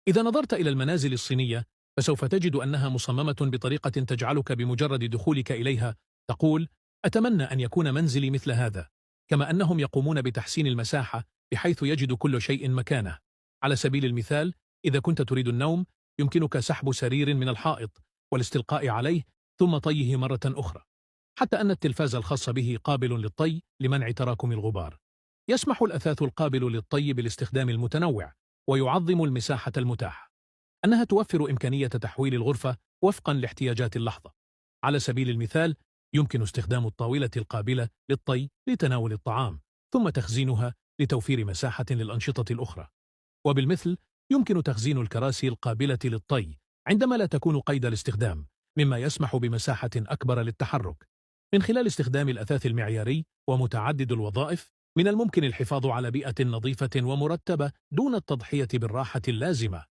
إذا نظرت إلى المنازل الصينية فسوف تجد أنها مصممة بطريقة تجعلك بمجرد دخولك إليها تقول: أتمنى أن يكون منزلي مثل هذا، كما أنهم يقومون بتحسين المساحة بحيث يجد كل شيء مكانه. على سبيل المثال، إذا كنت تريد النوم يمكنك سحب سرير من الحائط والاستلقاء عليه ثم طيه مرة أخرى، حتى أن التلفاز الخاص به قابل للطي لمنع تراكم الغبار. يسمح الأثاث القابل للطي بالاستخدام المتنوع ويعظم المساحة المتاحة، أنها توفر إمكانية تحويل الغرفة وفقا لاحتياجات اللحظة. على سبيل المثال، يمكن استخدام الطاولة القابلة للطي لتناول الطعام ثم تخزينها لتوفير مساحة للأنشطة الأخرى. وبالمثل يمكن تخزين الكراسي القابلة للطي عندما لا تكون قيد الاستخدام، مما يسمح بمساحة أكبر للتحرك. من خلال استخدام الأثاث المعياري ومتعدد الوظائف، من الممكن الحفاظ على بيئة نظيفة ومرتبة دون التضحية بالراحة اللازمة.